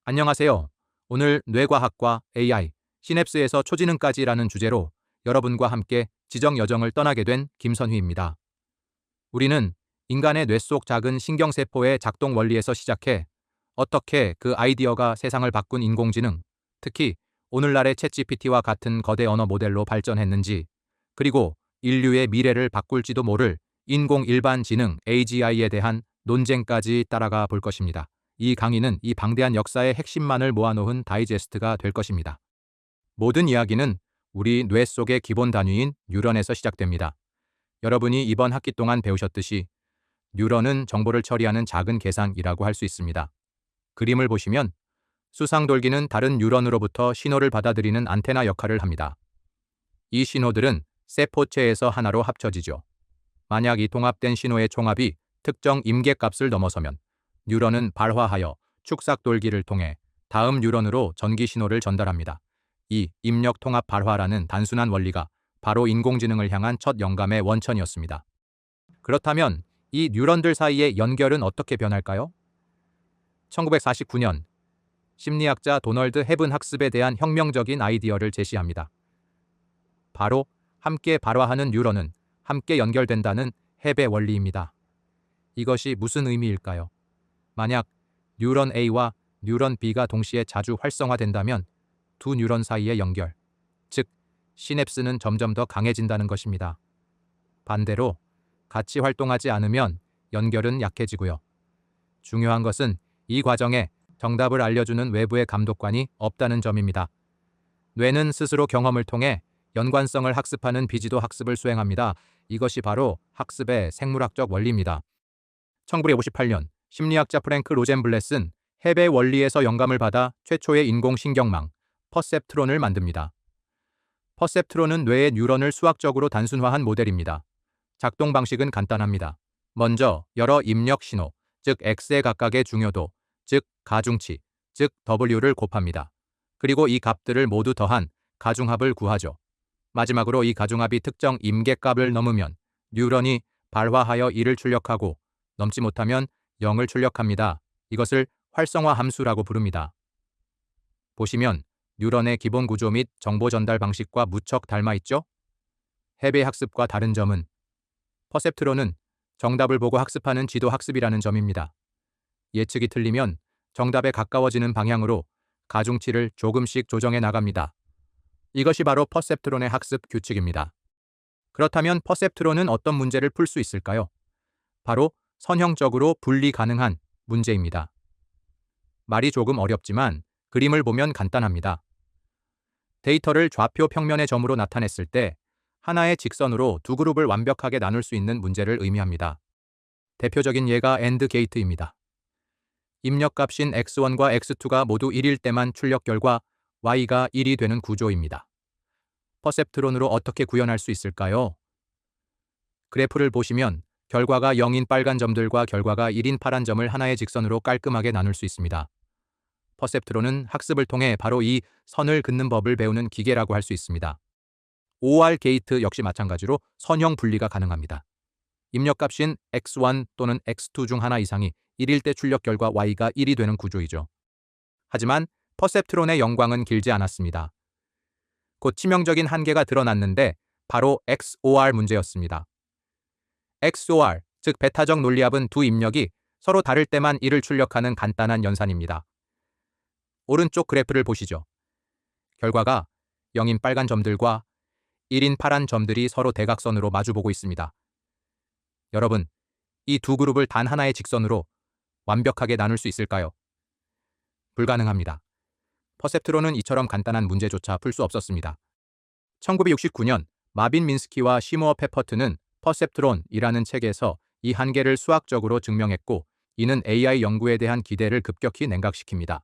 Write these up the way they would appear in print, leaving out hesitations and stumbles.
안녕하세요. 오늘 뇌과학과 AI, 시냅스에서 초지능까지라는 주제로 여러분과 함께 지적 여정을 떠나게 된 김선휘입니다. 우리는 인간의 뇌 속 작은 신경세포의 작동 원리에서 시작해 어떻게 그 아이디어가 세상을 바꾼 인공지능, 특히 오늘날의 챗GPT와 같은 거대 언어 모델로 발전했는지, 그리고 인류의 미래를 바꿀지도 모를 인공 일반지능 AGI에 대한 논쟁까지 따라가 볼 것입니다. 이 강의는 이 방대한 역사의 핵심만을 모아놓은 다이제스트가 될 것입니다. 모든 이야기는 우리 뇌 속의 기본 단위인 뉴런에서 시작됩니다. 여러분이 이번 학기 동안 배우셨듯이 뉴런은 정보를 처리하는 작은 계산이라고 할 수 있습니다. 그림을 보시면 수상돌기는 다른 뉴런으로부터 신호를 받아들이는 안테나 역할을 합니다. 이 신호들은 세포체에서 하나로 합쳐지죠. 만약 이 통합된 신호의 총합이 특정 임계값을 넘어서면 뉴런은 발화하여 축삭돌기를 통해 다음 뉴런으로 전기 신호를 전달합니다. 이 입력 통합 발화라는 단순한 원리가 바로 인공지능을 향한 첫 영감의 원천이었습니다. 그렇다면 이 뉴런들 사이의 연결은 어떻게 변할까요? 1949년 심리학자 도널드 헤븐 학습에 대한 혁명적인 아이디어를 제시합니다. 바로 함께 발화하는 뉴런은 함께 연결된다는 헤베 원리입니다. 이것이 무슨 의미일까요? 만약 뉴런 A와 뉴런 B가 동시에 자주 활성화된다면 두 뉴런 사이의 연결, 즉 시냅스는 점점 더 강해진다는 것입니다. 반대로 같이 활동하지 않으면 연결은 약해지고요. 중요한 것은 이 과정에 정답을 알려주는 외부의 감독관이 없다는 점입니다. 뇌는 스스로 경험을 통해 연관성을 학습하는 비지도 학습을 수행합니다. 이것이 바로 학습의 생물학적 원리입니다. 1958년 심리학자 프랭크 로젠블렛은 헤베 원리에서 영감을 받아 최초의 인공신경망, 퍼셉트론을 만듭니다. 퍼셉트론은 뇌의 뉴런을 수학적으로 단순화한 모델입니다. 작동 방식은 간단합니다. 먼저 여러 입력 신호, 즉 X의 각각의 중요도, 즉 가중치, 즉 W를 곱합니다. 그리고 이 값들을 모두 더한 가중합을 구하죠. 마지막으로 이 가중합이 특정 임계값을 넘으면 뉴런이 발화하여 1을 출력하고 넘지 못하면 0을 출력합니다. 이것을 활성화 함수라고 부릅니다. 보시면 뉴런의 기본 구조 및 정보 전달 방식과 무척 닮아 있죠? 헤베 학습과 다른 점은 퍼셉트론은 정답을 보고 학습하는 지도 학습이라는 점입니다. 예측이 틀리면 정답에 가까워지는 방향으로 가중치를 조금씩 조정해 나갑니다. 이것이 바로 퍼셉트론의 학습 규칙입니다. 그렇다면 퍼셉트론은 어떤 문제를 풀 수 있을까요? 바로 선형적으로 분리 가능한 문제입니다. 말이 조금 어렵지만 그림을 보면 간단합니다. 데이터를 좌표 평면의 점으로 나타냈을 때 하나의 직선으로 두 그룹을 완벽하게 나눌 수 있는 문제를 의미합니다. 대표적인 예가 AND 게이트입니다. 입력값인 x1과 x2가 모두 1일 때만 출력 결과 y가 1이 되는 구조입니다. 퍼셉트론으로 어떻게 구현할 수 있을까요? 그래프를 보시면 결과가 0인 빨간 점들과 결과가 1인 파란 점을 하나의 직선으로 깔끔하게 나눌 수 있습니다. 퍼셉트론은 학습을 통해 바로 이 선을 긋는 법을 배우는 기계라고 할 수 있습니다. OR 게이트 역시 마찬가지로 선형 분리가 가능합니다. 입력값인 x1 또는 x2 중 하나 이상이 1일 때 출력 결과 y가 1이 되는 구조이죠. 하지만 퍼셉트론의 영광은 길지 않았습니다. 곧 치명적인 한계가 드러났는데 바로 XOR 문제였습니다. XOR, 즉 배타적 논리합은 두 입력이 서로 다를 때만 1을 출력하는 간단한 연산입니다. 오른쪽 그래프를 보시죠. 결과가 0인 빨간 점들과 1인 파란 점들이 서로 대각선으로 마주보고 있습니다. 여러분, 이 두 그룹을 단 하나의 직선으로 완벽하게 나눌 수 있을까요? 불가능합니다. 퍼셉트론은 이처럼 간단한 문제조차 풀 수 없었습니다. 1969년 마빈 민스키와 시모어 페퍼트는 퍼셉트론이라는 책에서 이 한계를 수학적으로 증명했고, 이는 AI 연구에 대한 기대를 급격히 냉각시킵니다.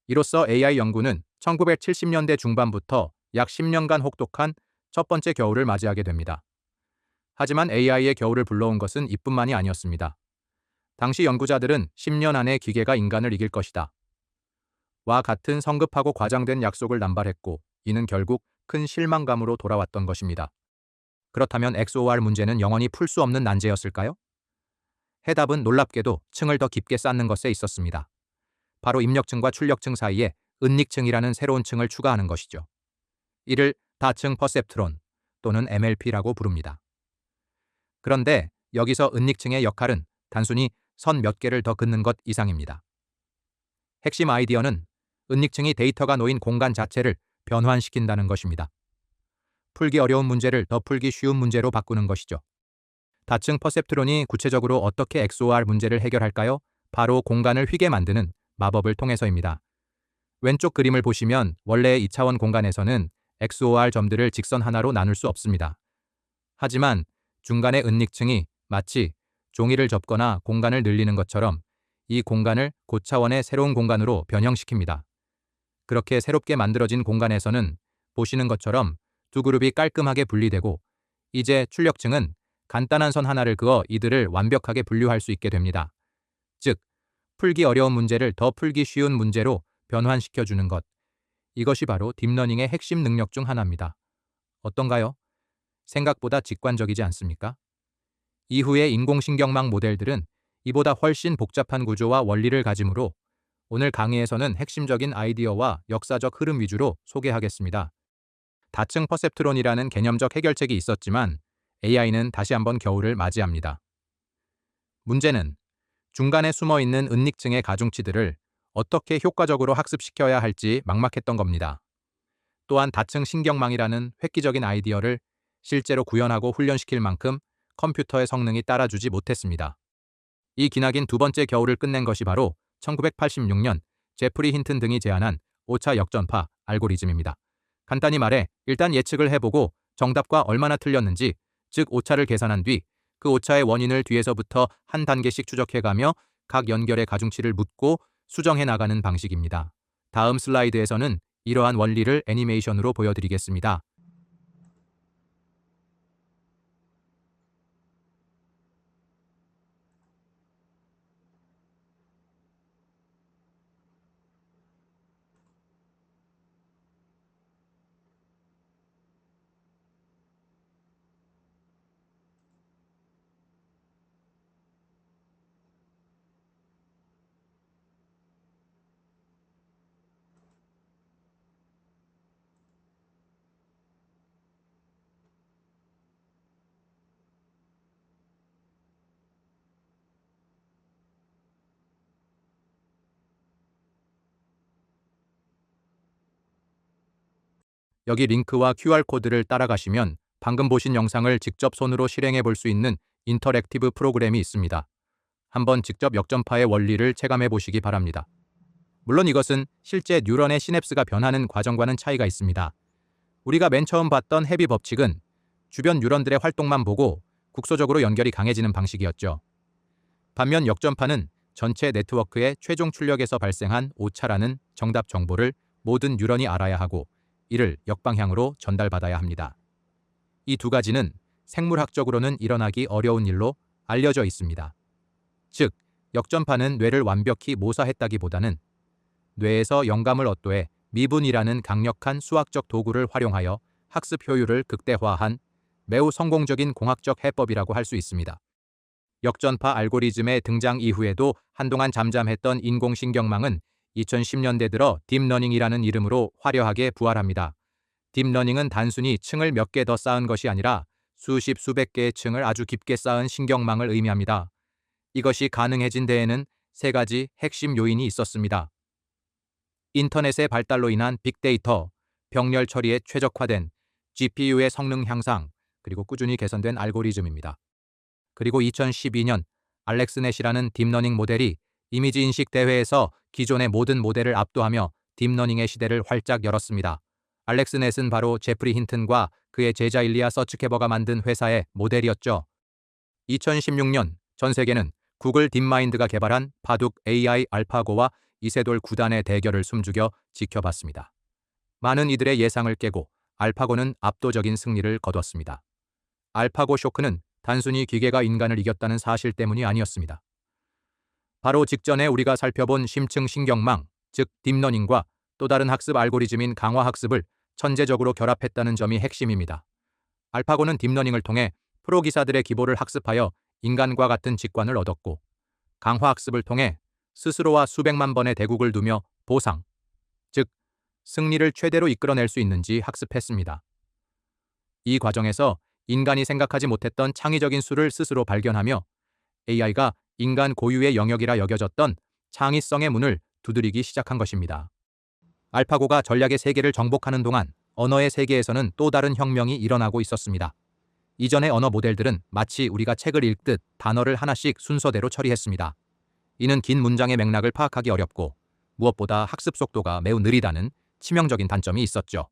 이로써 AI 연구는 1970년대 중반부터 약 10년간 혹독한 첫 번째 겨울을 맞이하게 됩니다. 하지만 AI의 겨울을 불러온 것은 이뿐만이 아니었습니다. 당시 연구자들은 10년 안에 기계가 인간을 이길 것이다 와 같은 성급하고 과장된 약속을 남발했고, 이는 결국 큰 실망감으로 돌아왔던 것입니다. 그렇다면 XOR 문제는 영원히 풀 수 없는 난제였을까요? 해답은 놀랍게도 층을 더 깊게 쌓는 것에 있었습니다. 바로 입력층과 출력층 사이에 은닉층이라는 새로운 층을 추가하는 것이죠. 이를 다층 퍼셉트론 또는 MLP라고 부릅니다. 그런데 여기서 은닉층의 역할은 단순히 선 몇 개를 더 긋는 것 이상입니다. 핵심 아이디어는 은닉층이 데이터가 놓인 공간 자체를 변환시킨다는 것입니다. 풀기 어려운 문제를 더 풀기 쉬운 문제로 바꾸는 것이죠. 다층 퍼셉트론이 구체적으로 어떻게 XOR 문제를 해결할까요? 바로 공간을 휘게 만드는 마법을 통해서입니다. 왼쪽 그림을 보시면 원래의 2차원 공간에서는 XOR 점들을 직선 하나로 나눌 수 없습니다. 하지만 중간의 은닉층이 마치 종이를 접거나 공간을 늘리는 것처럼 이 공간을 고차원의 새로운 공간으로 변형시킵니다. 그렇게 새롭게 만들어진 공간에서는 보시는 것처럼 두 그룹이 깔끔하게 분리되고 이제 출력층은 간단한 선 하나를 그어 이들을 완벽하게 분류할 수 있게 됩니다. 즉, 풀기 어려운 문제를 더 풀기 쉬운 문제로 변환시켜주는 것. 이것이 바로 딥러닝의 핵심 능력 중 하나입니다. 어떤가요? 생각보다 직관적이지 않습니까? 이후의 인공신경망 모델들은 이보다 훨씬 복잡한 구조와 원리를 가지므로 오늘 강의에서는 핵심적인 아이디어와 역사적 흐름 위주로 소개하겠습니다. 다층 퍼셉트론이라는 개념적 해결책이 있었지만 AI는 다시 한번 겨울을 맞이합니다. 문제는 중간에 숨어있는 은닉층의 가중치들을 어떻게 효과적으로 학습시켜야 할지 막막했던 겁니다. 또한 다층 신경망이라는 획기적인 아이디어를 실제로 구현하고 훈련시킬 만큼 컴퓨터의 성능이 따라주지 못했습니다. 이 기나긴 두 번째 겨울을 끝낸 것이 바로 1986년 제프리 힌튼 등이 제안한 오차 역전파 알고리즘입니다. 간단히 말해 일단 예측을 해보고 정답과 얼마나 틀렸는지, 즉 오차를 계산한 뒤 그 오차의 원인을 뒤에서부터 한 단계씩 추적해가며 각 연결의 가중치를 묻고 수정해 나가는 방식입니다. 다음 슬라이드에서는 이러한 원리를 애니메이션으로 보여드리겠습니다. 여기 링크와 QR코드를 따라가시면 방금 보신 영상을 직접 손으로 실행해 볼 수 있는 인터랙티브 프로그램이 있습니다. 한번 직접 역전파의 원리를 체감해 보시기 바랍니다. 물론 이것은 실제 뉴런의 시냅스가 변하는 과정과는 차이가 있습니다. 우리가 맨 처음 봤던 해비 법칙은 주변 뉴런들의 활동만 보고 국소적으로 연결이 강해지는 방식이었죠. 반면 역전파는 전체 네트워크의 최종 출력에서 발생한 오차라는 정답 정보를 모든 뉴런이 알아야 하고 이를 역방향으로 전달받아야 합니다. 이 두 가지는 생물학적으로는 일어나기 어려운 일로 알려져 있습니다. 즉, 역전파는 뇌를 완벽히 모사했다기보다는 뇌에서 영감을 얻도해 미분이라는 강력한 수학적 도구를 활용하여 학습 효율을 극대화한 매우 성공적인 공학적 해법이라고 할 수 있습니다. 역전파 알고리즘의 등장 이후에도 한동안 잠잠했던 인공신경망은 2010년대 들어 딥러닝이라는 이름으로 화려하게 부활합니다. 딥러닝은 단순히 층을 몇 개 더 쌓은 것이 아니라 수십 수백 개의 층을 아주 깊게 쌓은 신경망을 의미합니다. 이것이 가능해진 데에는 세 가지 핵심 요인이 있었습니다. 인터넷의 발달로 인한 빅데이터, 병렬 처리에 최적화된 GPU의 성능 향상, 그리고 꾸준히 개선된 알고리즘입니다. 그리고 2012년 알렉스넷이라는 딥러닝 모델이 이미지 인식 대회에서 기존의 모든 모델을 압도하며 딥러닝의 시대를 활짝 열었습니다. 알렉스넷은 바로 제프리 힌튼과 그의 제자 일리아 서치캐버가 만든 회사의 모델이었죠. 2016년 전 세계는 구글 딥마인드가 개발한 바둑 AI 알파고와 이세돌 9단의 대결을 숨죽여 지켜봤습니다. 많은 이들의 예상을 깨고 알파고는 압도적인 승리를 거뒀습니다. 알파고 쇼크는 단순히 기계가 인간을 이겼다는 사실 때문이 아니었습니다. 바로 직전에 우리가 살펴본 심층 신경망, 즉 딥러닝과 또 다른 학습 알고리즘인 강화학습을 천재적으로 결합했다는 점이 핵심입니다. 알파고는 딥러닝을 통해 프로 기사들의 기보를 학습하여 인간과 같은 직관을 얻었고, 강화학습을 통해 스스로와 수백만 번의 대국을 두며 보상, 즉 승리를 최대로 이끌어낼 수 있는지 학습했습니다. 이 과정에서 인간이 생각하지 못했던 창의적인 수를 스스로 발견하며 AI가 인간 고유의 영역이라 여겨졌던 창의성의 문을 두드리기 시작한 것입니다. 알파고가 전략의 세계를 정복하는 동안 언어의 세계에서는 또 다른 혁명이 일어나고 있었습니다. 이전의 언어 모델들은 마치 우리가 책을 읽듯 단어를 하나씩 순서대로 처리했습니다. 이는 긴 문장의 맥락을 파악하기 어렵고 무엇보다 학습 속도가 매우 느리다는 치명적인 단점이 있었죠.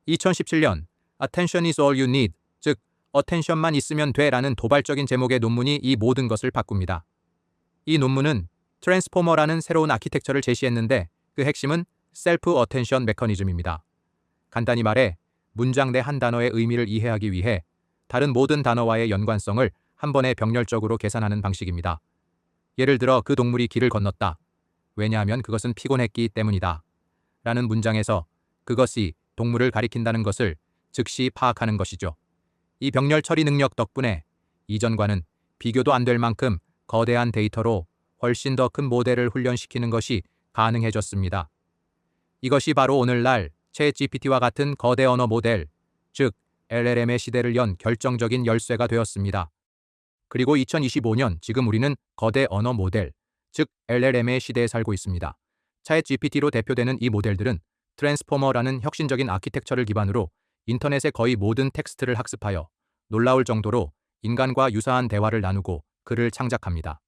2017년 Attention is all you need, 즉 어텐션만 있으면 돼라는 도발적인 제목의 논문이 이 모든 것을 바꿉니다. 이 논문은 트랜스포머라는 새로운 아키텍처를 제시했는데 그 핵심은 셀프 어텐션 메커니즘입니다. 간단히 말해 문장 내 한 단어의 의미를 이해하기 위해 다른 모든 단어와의 연관성을 한 번에 병렬적으로 계산하는 방식입니다. 예를 들어 그 동물이 길을 건넜다. 왜냐하면 그것은 피곤했기 때문이다. 라는 문장에서 그것이 동물을 가리킨다는 것을 즉시 파악하는 것이죠. 이 병렬 처리 능력 덕분에 이전과는 비교도 안 될 만큼 거대한 데이터로 훨씬 더 큰 모델을 훈련시키는 것이 가능해졌습니다. 이것이 바로 오늘날 챗GPT와 같은 거대 언어 모델, 즉 LLM의 시대를 연 결정적인 열쇠가 되었습니다. 그리고 2025년 지금 우리는 거대 언어 모델, 즉 LLM의 시대에 살고 있습니다. 챗GPT로 대표되는 이 모델들은 트랜스포머라는 혁신적인 아키텍처를 기반으로 인터넷의 거의 모든 텍스트를 학습하여 놀라울 정도로 인간과 유사한 대화를 나누고 글을 창작합니다.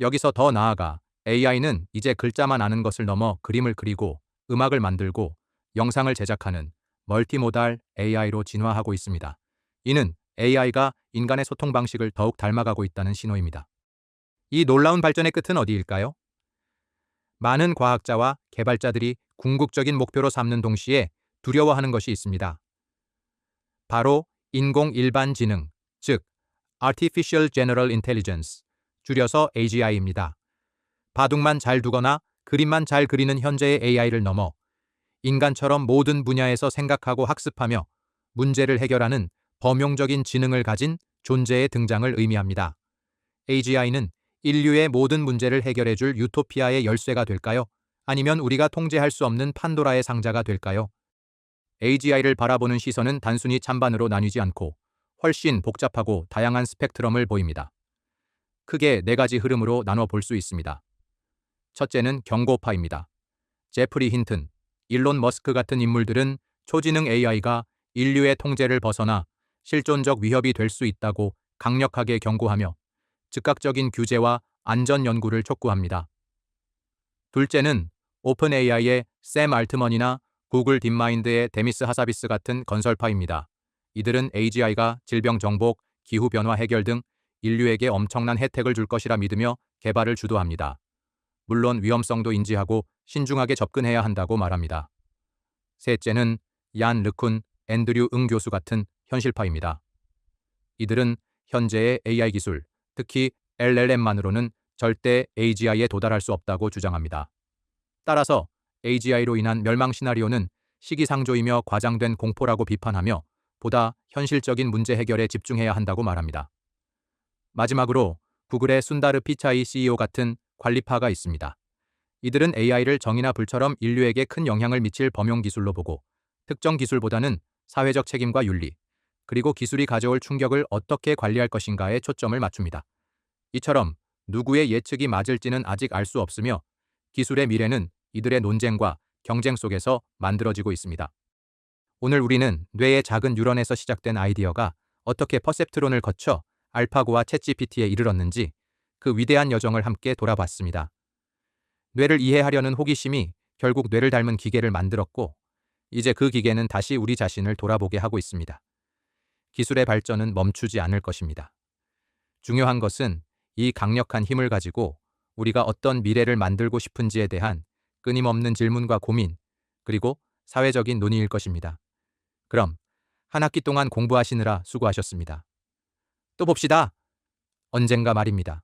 여기서 더 나아가 AI는 이제 글자만 아는 것을 넘어 그림을 그리고 음악을 만들고 영상을 제작하는 멀티모달 AI로 진화하고 있습니다. 이는 AI가 인간의 소통 방식을 더욱 닮아가고 있다는 신호입니다. 이 놀라운 발전의 끝은 어디일까요? 많은 과학자와 개발자들이 궁극적인 목표로 삼는 동시에 두려워하는 것이 있습니다. 바로 인공 일반 지능, 즉 Artificial General Intelligence, 줄여서 AGI입니다. 바둑만 잘 두거나 그림만 잘 그리는 현재의 AI를 넘어 인간처럼 모든 분야에서 생각하고 학습하며 문제를 해결하는 범용적인 지능을 가진 존재의 등장을 의미합니다. AGI는 인류의 모든 문제를 해결해줄 유토피아의 열쇠가 될까요? 아니면 우리가 통제할 수 없는 판도라의 상자가 될까요? AGI를 바라보는 시선은 단순히 찬반으로 나뉘지 않고 훨씬 복잡하고 다양한 스펙트럼을 보입니다. 크게 네 가지 흐름으로 나눠 볼 수 있습니다. 첫째는 경고파입니다. 제프리 힌튼, 일론 머스크 같은 인물들은 초지능 AI가 인류의 통제를 벗어나 실존적 위협이 될 수 있다고 강력하게 경고하며 즉각적인 규제와 안전 연구를 촉구합니다. 둘째는 오픈 AI의 샘 알트먼이나 구글 딥마인드의 데미스 하사비스 같은 건설파입니다. 이들은 AGI가 질병 정복, 기후변화 해결 등 인류에게 엄청난 혜택을 줄 것이라 믿으며 개발을 주도합니다. 물론 위험성도 인지하고 신중하게 접근해야 한다고 말합니다. 셋째는 얀 르쿤, 앤드류 응 교수 같은 현실파입니다. 이들은 현재의 AI 기술, 특히 LLM만으로는 절대 AGI에 도달할 수 없다고 주장합니다. 따라서 AGI로 인한 멸망 시나리오는 시기상조이며 과장된 공포라고 비판하며 보다 현실적인 문제 해결에 집중해야 한다고 말합니다. 마지막으로 구글의 순다르 피차이 CEO 같은 관리파가 있습니다. 이들은 AI를 정의나 불처럼 인류에게 큰 영향을 미칠 범용 기술로 보고 특정 기술보다는 사회적 책임과 윤리, 그리고 기술이 가져올 충격을 어떻게 관리할 것인가에 초점을 맞춥니다. 이처럼 누구의 예측이 맞을지는 아직 알 수 없으며 기술의 미래는 이들의 논쟁과 경쟁 속에서 만들어지고 있습니다. 오늘 우리는 뇌의 작은 뉴런에서 시작된 아이디어가 어떻게 퍼셉트론을 거쳐 알파고와 챗GPT에 이르렀는지 그 위대한 여정을 함께 돌아봤습니다. 뇌를 이해하려는 호기심이 결국 뇌를 닮은 기계를 만들었고 이제 그 기계는 다시 우리 자신을 돌아보게 하고 있습니다. 기술의 발전은 멈추지 않을 것입니다. 중요한 것은 이 강력한 힘을 가지고 우리가 어떤 미래를 만들고 싶은지에 대한 끊임없는 질문과 고민, 그리고 사회적인 논의일 것입니다. 그럼 한 학기 동안 공부하시느라 수고하셨습니다. 또 봅시다. 언젠가 말입니다.